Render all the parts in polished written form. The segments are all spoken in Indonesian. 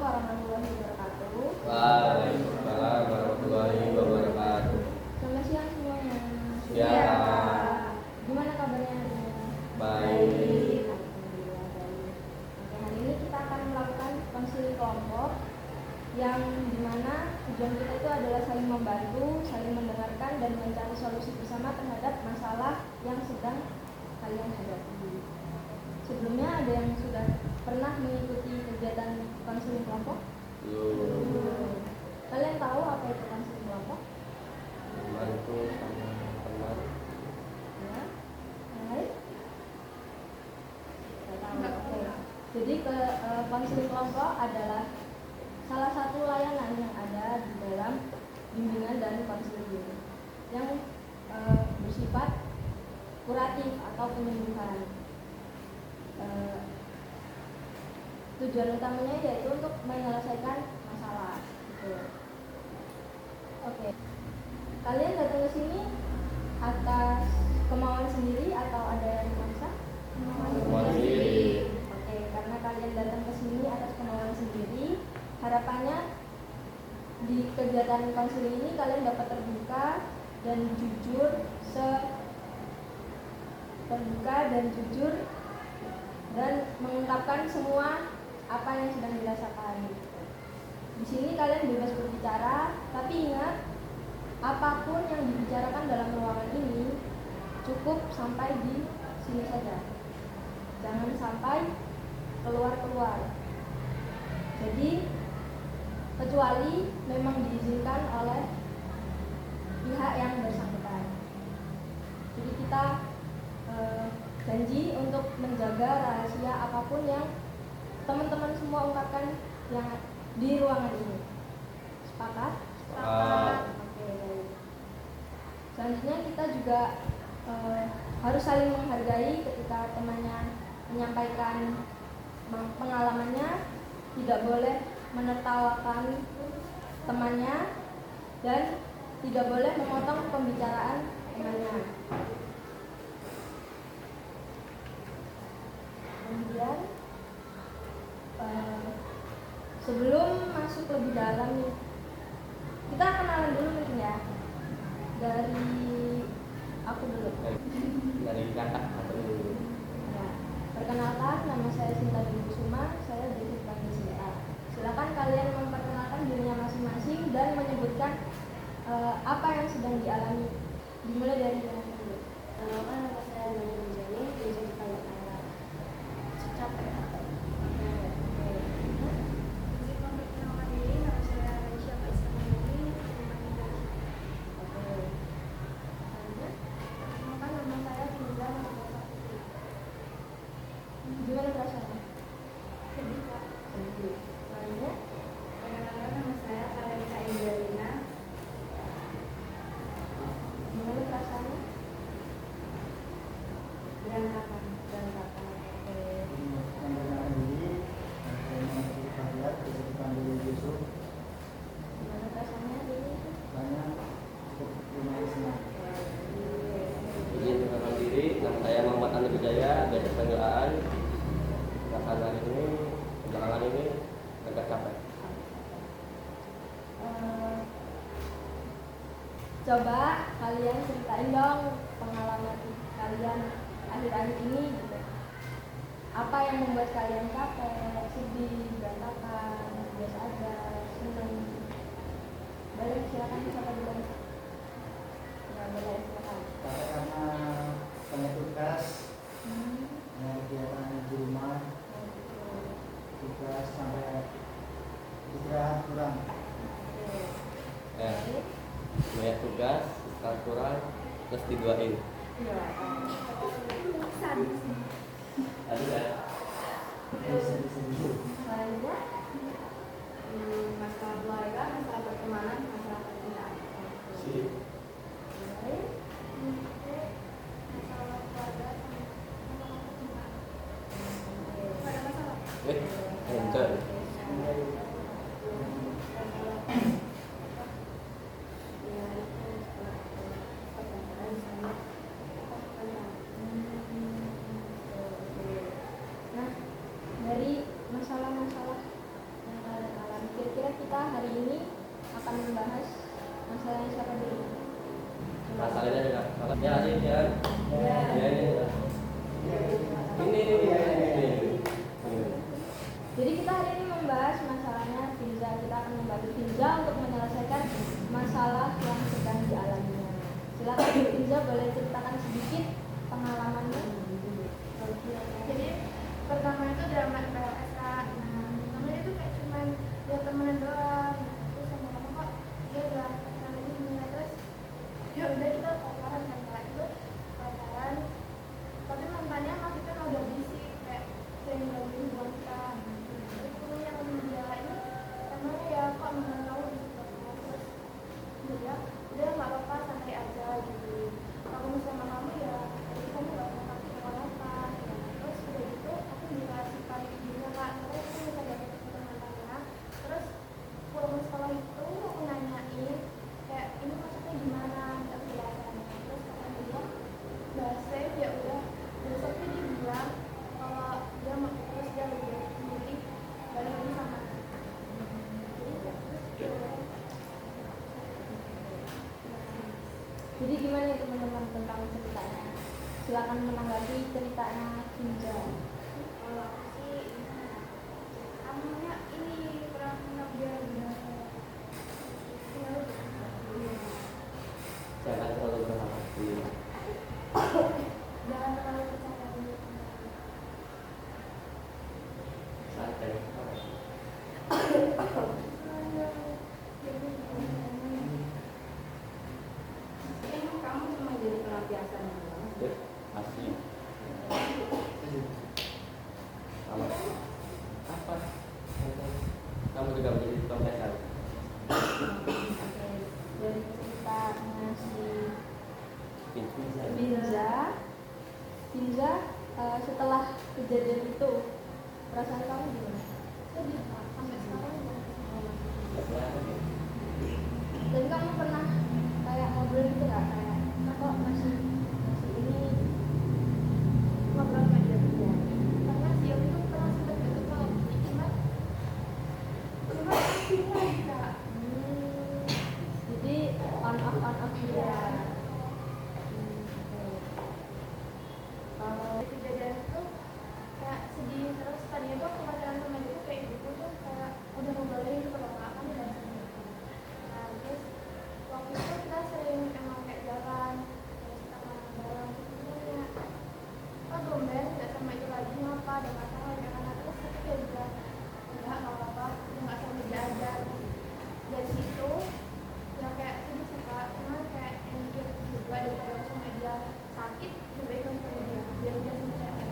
warahmatullahi wabarakatuh. Waalaikumsalam warahmatullahi wabarakatuh. Selamat siang semuanya. Ya. Gimana kabarnya hari ini? Baik. Alhamdulillah baik. Oke, hari ini kita akan melakukan konseling kelompok yang dimana tujuan kita itu adalah saling membantu, saling mendengarkan, dan mencari solusi bersama terhadap masalah yang sedang kalian hadapi. Sebelumnya ada yang sudah pernah mengikuti kegiatan konseling kelompok? Belum. Kalian tahu apa itu konseling kelompok? Membantu sama teman. Ya, yang lain? Tidak tahu. Oke. Jadi konseling kelompok adalah salah satu layanan yang ada di dalam bimbingan dan konseling yang bersifat kuratif atau penyembuhan. Tujuan utamanya yaitu untuk menyelesaikan masalah. Gitu. Oke. Kalian datang ke sini atas kemauan sendiri atau ada yang memaksa? Kemauan sendiri. Oke, karena kalian datang ke sini atas kemauan sendiri, harapannya di kegiatan konseling ini kalian dapat terbuka dan jujur dan mengungkapkan semua apa yang sedang dirasakan. Di sini kalian bebas berbicara, tapi ingat, apapun yang dibicarakan dalam ruangan ini cukup sampai di sini saja. Jangan sampai keluar-keluar. Jadi, kecuali memang diizinkan oleh pihak yang bersangkutan. Jadi kita janji untuk menjaga rahasia apapun yang teman-teman semua ungkapkan yang di ruangan ini. Sepakat? Oke, baik. Selanjutnya kita juga harus saling menghargai ketika temannya menyampaikan pengalamannya, tidak boleh menertawakan temannya dan tidak boleh memotong pembicaraan temannya. Kemudian sebelum masuk lebih dalam nih, kita kenalan dulu mungkin ya. Dari aku dulu. Dari kakak atau dulu. Ya, perkenalkan, nama saya Sinta Dwi Kusuma, saya dari Panggil CA. Silakan kalian memperkenalkan dirinya masing-masing dan menyebutkan apa yang sedang dialami. Dimulai dari yang dulu. Nama saya Nani Jani, dari Panggil capek. Gimana perasaannya? Sedih. Lainnya? Perkenalkan nama saya Karolina Indalina. Gimana perasaannya? Berantakan. Gimana perasaannya ini? Izin perkenalkan diri, nama saya Muhammad Andi Wijaya, biasa panggil Aan. Perasaan hari ini, belakangan ini agak capek. Coba kalian ceritain dong pengalaman kalian akhir-akhir ini gitu. Apa yang membuat kalian capek, sedih, berantakan, biasa aja, senang? Boleh, silakan siapa dulu? Ya, boleh, silakan. Karena banyak tugas, banyak kegiatan di rumah, tugas sampai istirahat kurang. Banyak tugas, sekarang kurang, terus diduain. Iya. Ada ya? Lainnya? Masalah keluarga, masalah pertemanan, masalah percintaan. Si. Lain? Masalah keluarga sama percintaan. Ada masalah? Enjoy. Nah, dari masalah-masalah yang kalian kita hari ini akan membahas masalahnya siapa dulu? Masalahnya juga. Ya sih ya. Ya. Ya ini. Jadi kita hari ini membahas masalahnya Finza. Kita akan membantu Finza untuk menyelesaikan masalah yang sedang dialaminya. Silakan Finza, boleh ceritakan sedikit pengalamannya. Jadi pertama itu drama PLSK. Nah, pertama itu kayak cuman dia temenan doang. Terus sama-sama kok dia udah pacaran ini, terus ya udah kita pacaran kan, setelah itu pacaran. Tapi mantannya maksudnya udah bisik kayak sering gangguin hubungan kita. Terus kemudian yang dia ini emangnya ya kok mantan kamu bisik banget, terus dia udah nggak apa-apa, santai aja gitu. Kalau misalnya sama kamu ya jadi kamu nggak apa-apa kenapa-napa. Terus udah gitu aku dikasih kali juga kak, terus aku minta dapet foto mantannya. Terus pulang sekolah itu aku nanyain kayak ini maksudnya gimana, minta penjelasannya. Terus kata dia bilang bahasa ya udah, besoknya dia bilang kalau dia mau terus dia lebih milih balik lagi sama aku. Jadi ya terus ya udah. Jadi gimana ya teman-teman tentang ceritanya? Silakan menanggapi ceritanya Finza. Kalau aku sih namanya ini kurang enak dia biasa. Jangan terlalu berharap. Jangan terlalu percaya dulu. Santai. Emang kamu cuma jadi pelampiasan doang? Ya, asli. Sama. Apa? Kamu juga menjadi profesor. Dari ceritanya si Bisa. Finza, setelah kejadian itu perasaan kamu gimana? Sedih Kak, sampai sekarang Dan kamu pernah kayak ngobrol gitu nggak, kayak kok masih ini ngobrol sama dia berdua. Karena si Yogi tuh pernah sempat deket sama aku, cuma aslinya Kak. jadi on off gitu ya. Kalau Kejadian itu kayak sedih, terus tadinya tuh aku pacaran sama dia tuh kayak gitu tuh kayak udah ngobrolin gitu loh Kak, kan udah sering gitu. Nah terus waktu itu kita sering emang kayak jalan, terus kita makan bareng, terus dia nanya, oh tumben nggak sama itu lagi, ngapa ada masalah ya? Karena terus aku kayak bilang enggak, nggak apa-apa, udah nggak sama dia aja. Dari situ ya kayak sedih sih Kak, cuman kayak yang mikir juga daripada aku sama dia sakit, lebih baik aku sama dia biar dia sama saya.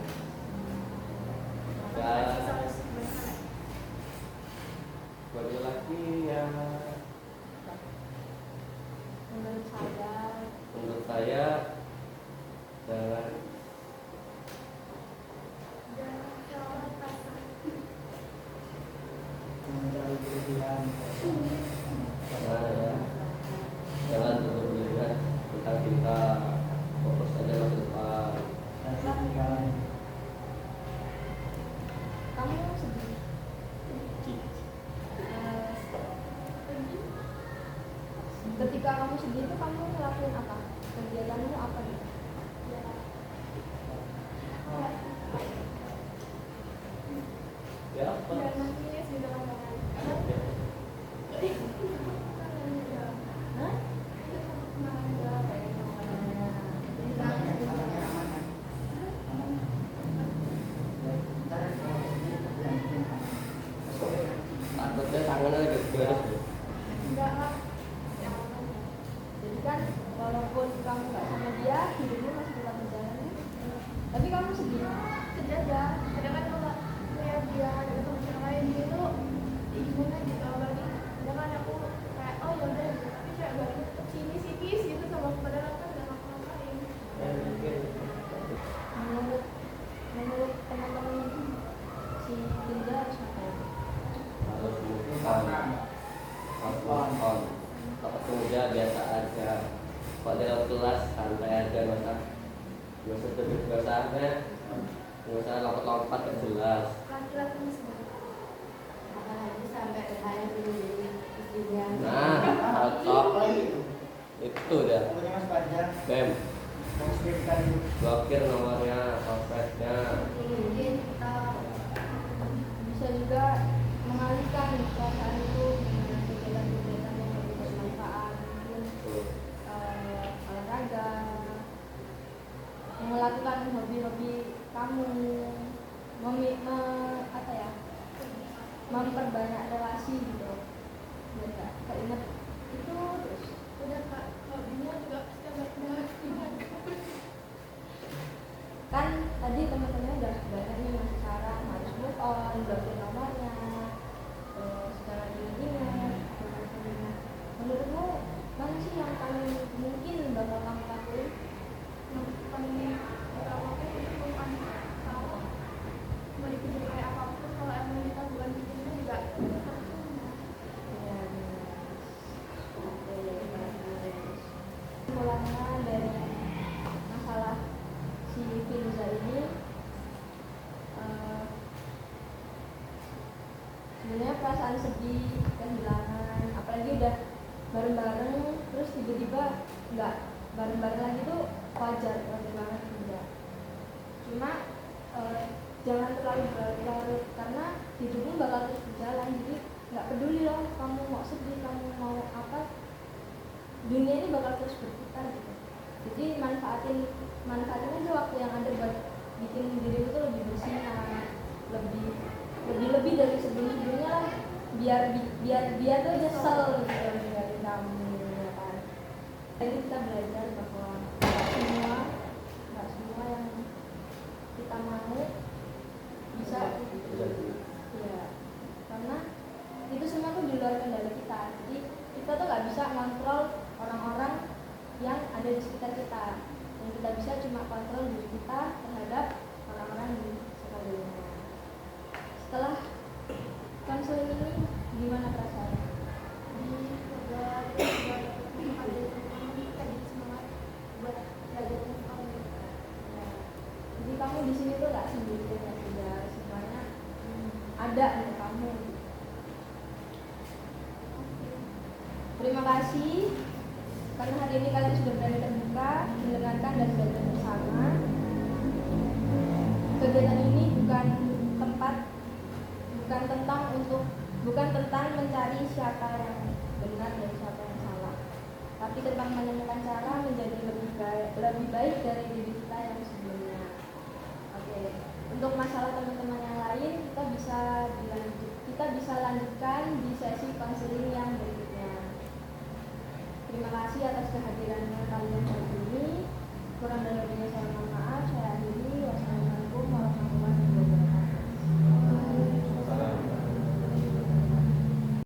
Ya. Sih solusi gimana? Bagi lagi ya, menurut saya jangan Dan kalau pasang terlalu berlebihan. jangan berlebihan tentang kita, fokus saja masa depan. Dan ketika kamu sedih. Ketika kamu sedih itu kamu ngelakuin apa? Kegiatanmu apa nih? Ya apa? dan nangis gitu kan Kak. Hah? Takutnya tangannya lagi beres. Enggak lah. Jadi kan walaupun kamu nggak sama dia, hidupmu masih tetap berjalan. Tapi kamu sedih. Sedih aja. Kadang kan kalau lihat dia ada teman yang lain gitu, gimana gitu apalagi. Kadang kan aku kayak oh ya udah gitu. Tapi kayak balik sini sikis gitu sama aku, padahal kan nggak ngapa-ngapain. Menurut teman-teman si Dinda harus ngapain? Harus move on. Kalau kerja biasa aja. Kalau di dalam kelas santai aja, nggak usah lompat-lompat, nggak jelas. Laki-laki semua. Apalagi sampai saya sendiri cocok Apalagi itu? itu dah Pokoknya Mas Fajar BEM mengirimkan itu. blokir nomornya konfliknya. mungkin kita Bisa juga mengalihkan perasaan itu dengan kegiatan-kegiatan yang lebih bermanfaat, mungkin olahraga, melakukan hobi-hobi kamu, apa ya, memperbanyak relasi gitu, biar nggak keinget itu terus. udah kak hobinya juga pasti banyak banget. Kan tadi teman-teman udah banyak nih mas sekarang harus move on, blokir nomornya, terus jangan ingat-ingat. Menurutmu mana sih yang paling mungkin bakal kamu lakuin? Paling pertama itu bukan salah mau dipikir kayak apapun kalau emang kita bukan bikinnya juga percuma. Ya, oke, bagus. Kesimpulannya dari masalah si Firza ini, sebenarnya perasaan sedih, kehilangan, apalagi udah bareng-bareng terus tiba-tiba nggak bareng-bareng lagi tuh wajar banget juga. Cuma jangan terlalu berlarut-larut karena hidupmu bakal terus berjalan, jadi nggak peduli loh kamu mau sedih, kamu mau apa, dunia ini bakal terus berputar gitu. Jadi manfaatin aja waktu yang ada buat bikin dirimu tuh lebih bersinar, lebih dari sebelumnya lah, biar dia tuh nyesel gitu ninggalin kamu, ya kan. Jadi kita belajar bahwa nggak semua yang kita mau bisa ya, karena itu semua tuh di luar kendali kita. Jadi kita tuh nggak bisa kontrol orang-orang yang ada di sekitar kita. Yang kita bisa cuma kontrol diri kita terhadap orang-orang di sekelilingnya. Setelah konseling ini gimana perasaannya? Semoga kita ada kita jadi semangat buat belajar tentang Ya. Jadi kamu di sini tuh nggak sendirian ya, sudah semuanya ada untuk kamu. Terima kasih karena hari ini kalian sudah berani terbuka, mendengarkan dan belajar bersama. Kegiatan ini bukan tentang mencari siapa yang benar dan siapa yang salah, tapi tentang menemukan cara menjadi lebih baik dari diri kita yang sebelumnya. Oke, untuk masalah teman-teman yang lain kita bisa lanjutkan di sesi konseling yang berikutnya. Terima kasih atas kehadirannya kalian hari ini.